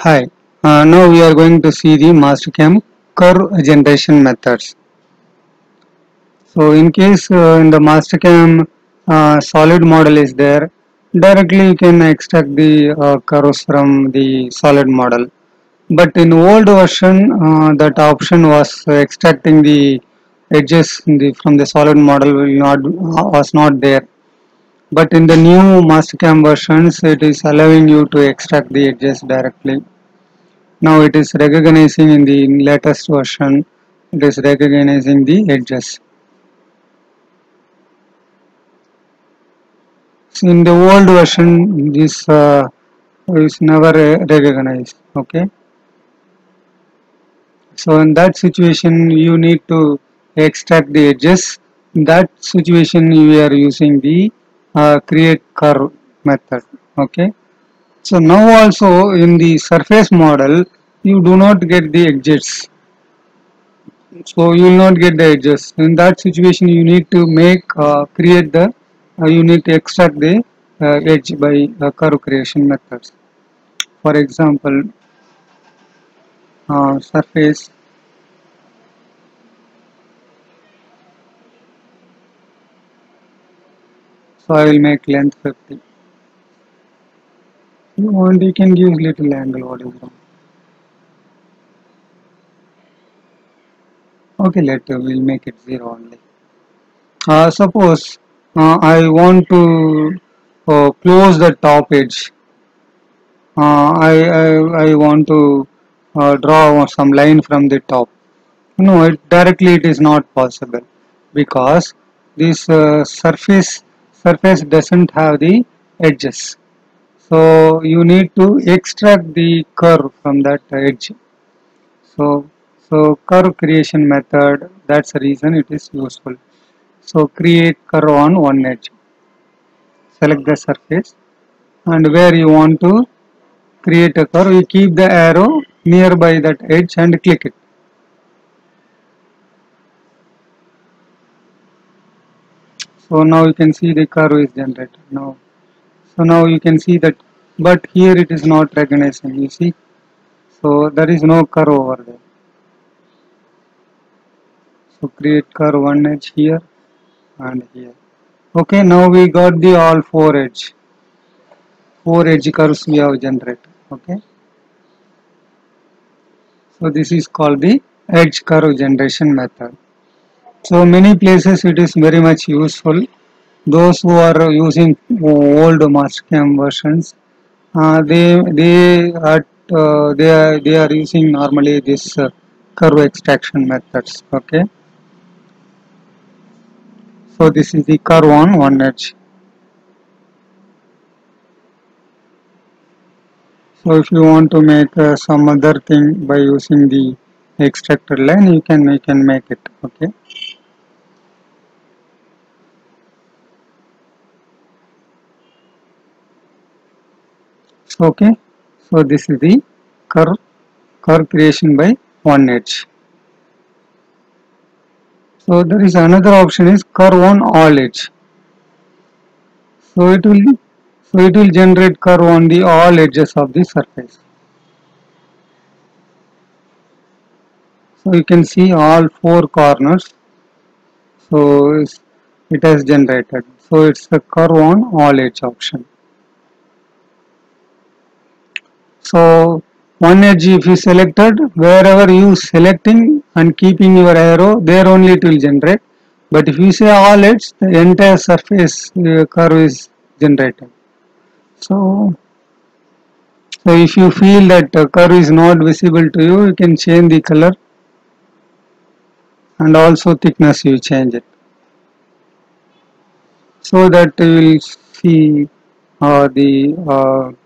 Hi, now we are going to see the Mastercam curve generation methods. So in case in the Mastercam solid model is there, directly you can extract the curves from the solid model. But in old version, that option was extracting the edges from the solid model was not there. But in the new Mastercam versions, it is allowing you to extract the edges directly. Now it is recognizing in the latest version, it is recognizing the edges. So in the old version, this is never recognized. Okay. So in that situation, you need to extract the edges. In that situation, we are using the create curve method. Okay. So now also in the surface model, you do not get the edges. So you will not get the edges. In that situation, you need to create you need to extract the edge by curve creation methods. For example, surface. So I will make length 50. You want, you can use little angle. What is wrong? Okay, later we'll make it 0 only. Suppose I want to close the top edge. I want to draw some line from the top. No, directly it is not possible because this surface doesn't have the edges. So you need to extract the curve from that edge. So curve creation method. That's the reason it is useful. So create curve on one edge. Select the surface and where you want to create a curve, you keep the arrow nearby that edge and click it. So now you can see the curve is generated now. So now you can see that, but here it is not recognizing, you see. So there is no curve over there. So create curve one edge here and here. Okay, now we got the all four edge curves we have generated. Okay. So this is called the edge curve generation method. So many places it is very much useful. Those who are using old Mastercam versions, they are using normally this curve extraction methods. Okay, so this is the curve on one edge. So if you want to make some other thing by using the extracted line, you can make it. Okay. Okay. So this is the curve creation by one edge. So there is another option is curve on all edge. So it will generate curve on the all edges of the surface. So you can see all four corners. So it has generated. So it's the curve on all edge option. So one edge if you selected, wherever you selecting and keeping your arrow, there only it will generate. But if you say all edge, the entire surface curve is generated. So if you feel that the curve is not visible to you, you can change the color and also thickness you change it. So that you will see the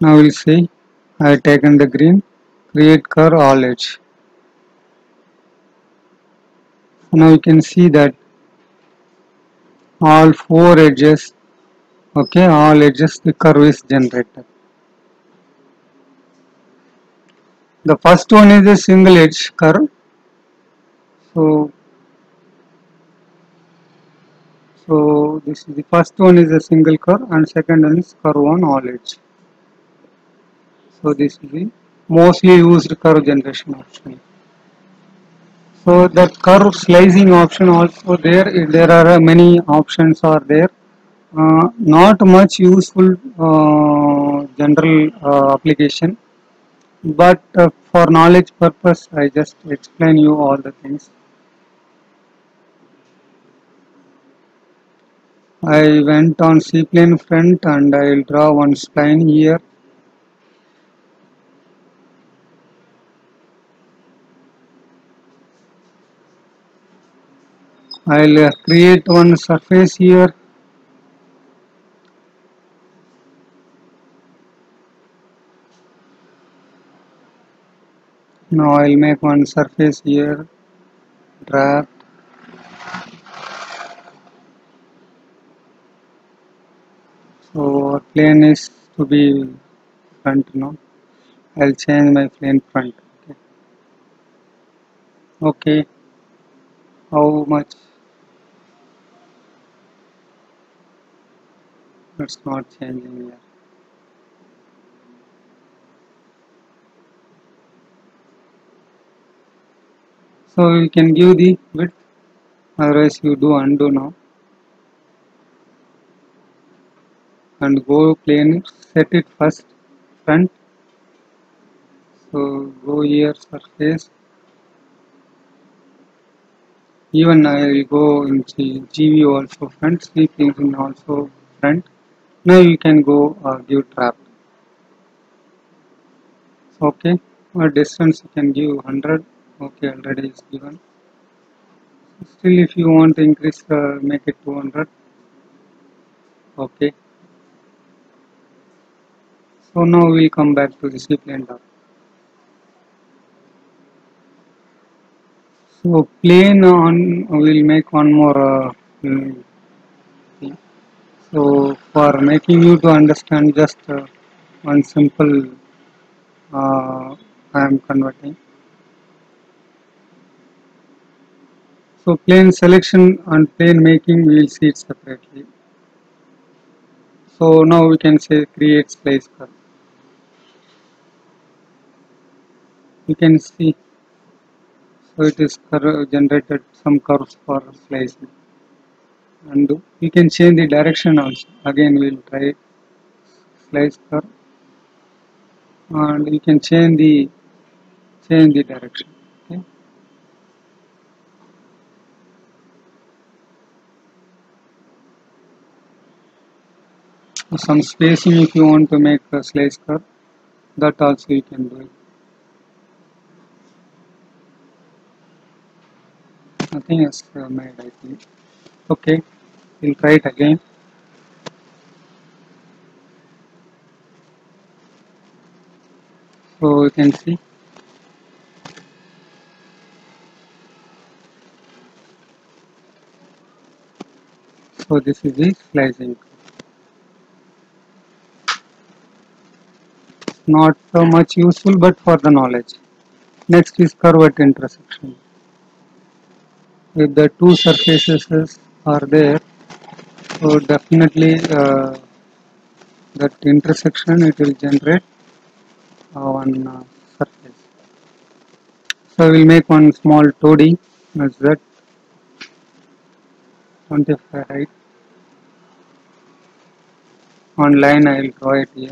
now we'll see I have taken the green, create curve all edge. Now you can see that all four edges, okay, all edges the curve is generated. The first one is a single edge curve. So So this is the first one is a single curve and second one is curve on all edge. So this is the mostly used curve generation option. So that curve slicing option also there are many options are there. Not much useful general application, but for knowledge purpose I just explain you all the things. I went on C-plane front and I will draw one spline here. I will create one surface here. Now I will make one surface here, draft. So our plane is to be front now. I will change my plane front. Okay. Okay. How much? It's not changing here. So you can give the width, otherwise you do undo now and go plane, set it first front. So go here surface. Even I will go in GV also front, sleep engine also front. Now you can go give trap. Okay, distance you can give 100. Okay, already is given. Still, if you want to increase, make it 200. Okay. So now we come back to the C-plane top. So plane on we'll make one more thing. So for making you to understand just one simple I am converting. So plane selection and plane making we will see it separately. So now we can say create slice curve. You can see so it is generated some curves for slicing. And you can change the direction also. Again we will try slice curve and you can change the direction. Okay. Some spacing if you want to make a slice curve, that also you can do it. Nothing is made I think. Okay, we'll try it again. So you can see. So this is the slicing. Not so much useful but for the knowledge. Next is curve at intersection. If the two surfaces are there, so definitely that intersection it will generate one surface. So we will make one small 2D as that 25 height. On line I will draw it here.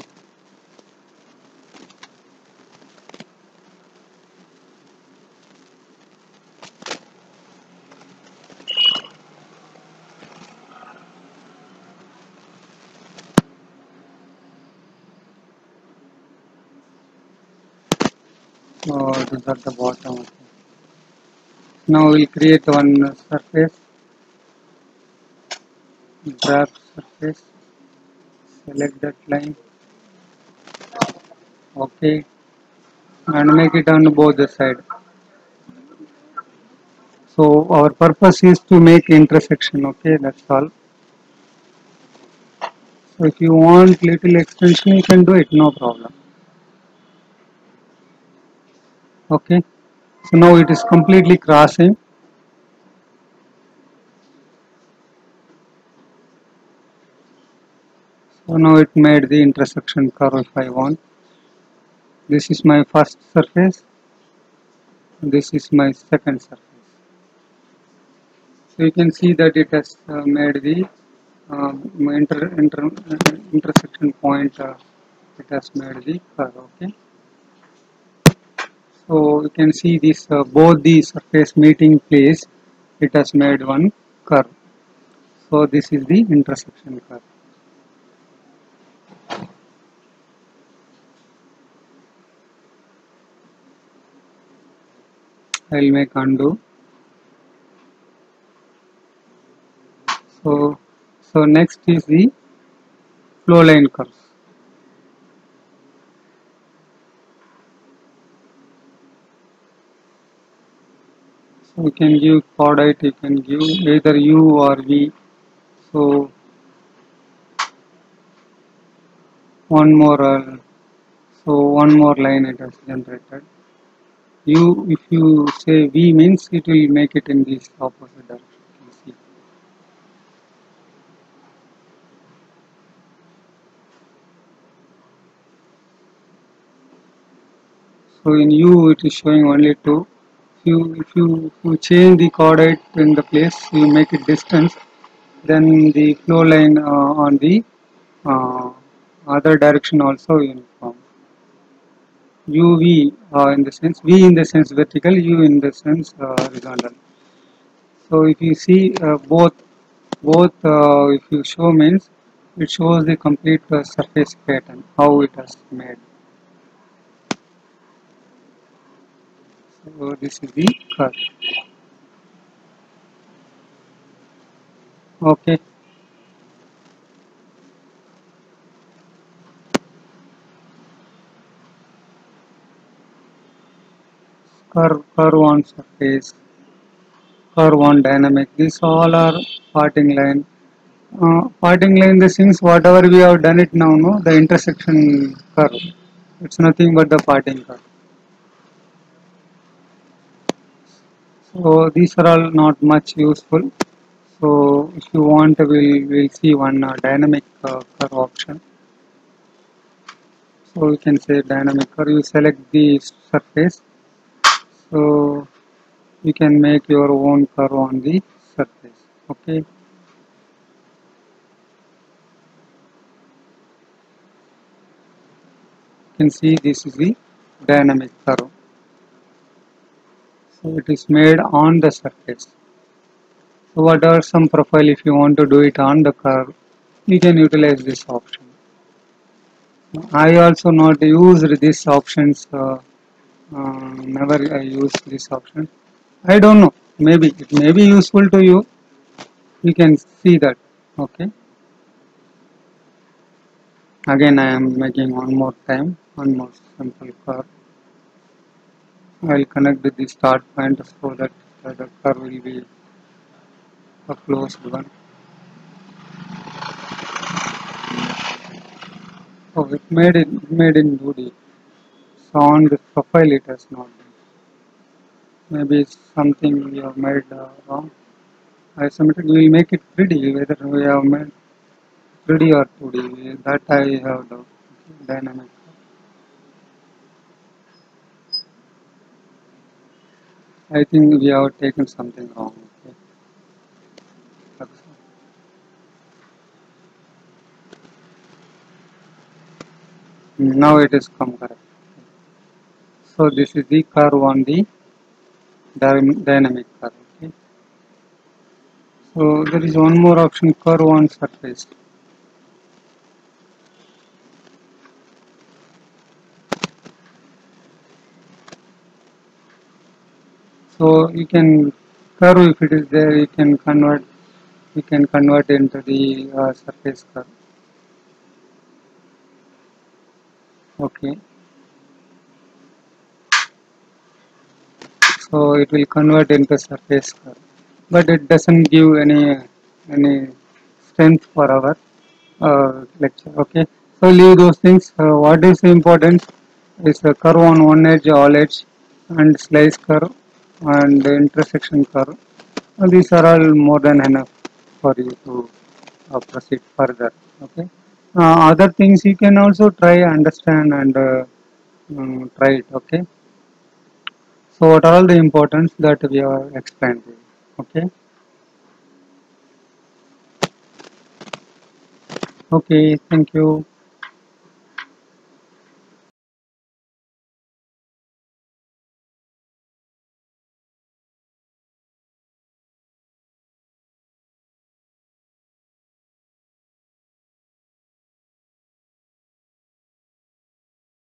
This is at the bottom. Now we will create one surface, draft surface, select that line, okay, and make it on both the side. So our purpose is to make intersection, okay, that's all. So if you want little extension, you can do it, no problem. Okay, so now it is completely crossing. So now it made the intersection curve if I want. This is my first surface. This is my second surface. So you can see that it has made the intersection point. It has made the curve. Okay. So you can see this both the surface meeting place. It has made one curve. So this is the intersection curve. I will make undo. So next is the flow line curves. So you can give chordite, you can give either U or V. So one more line it has generated. U, if you say V means it will make it in this opposite direction. You can see. So in U it is showing only 2. If you change the chordite in the place, you make it distance, then the flow line on the uh, other direction also uniform. UV in the sense, V in the sense vertical, U in the sense horizontal. So if you see both, if you show means it shows the complete surface pattern, how it has made. So this is the curve. Okay, curve on surface, curve on dynamic. These all are parting line. Parting line, the things whatever we have done it now, no, the intersection curve. It's nothing but the parting curve. So these are all not much useful. So if you want, we'll see one dynamic curve option. So you can say dynamic curve. You select the surface. So you can make your own curve on the surface. Okay. You can see this is the dynamic curve. So it is made on the surface. So what are some profile if you want to do it on the curve, you can utilize this option. I also not used these options. Never I use this option. I don't know. Maybe it may be useful to you. You can see that. Okay. Again, I am making one more time, one more simple curve. I will connect with the start point so that the curve will be a closed one. Oh, it made in 2D. So on the profile it has not been. Maybe it's something we have made wrong. Isometric, we will make it 3D, whether we have made 3D or 2D, that I have the dynamic. I think we have taken something wrong. Okay. Now it is come correct. So this is the curve on the dynamic curve. Okay. So there is one more option, curve on surface. So you can curve if it is there, you can convert into the surface curve. Okay. So it will convert into surface curve, but it doesn't give any strength for our lecture. Okay. So leave those things. What is important is a curve on one edge, all edge, and slice curve and intersection curve. These are all more than enough for you to proceed further. Okay. Other things you can also try understand and try it. Okay. So what are all the importance that we have explained? Okay. Okay. Thank you.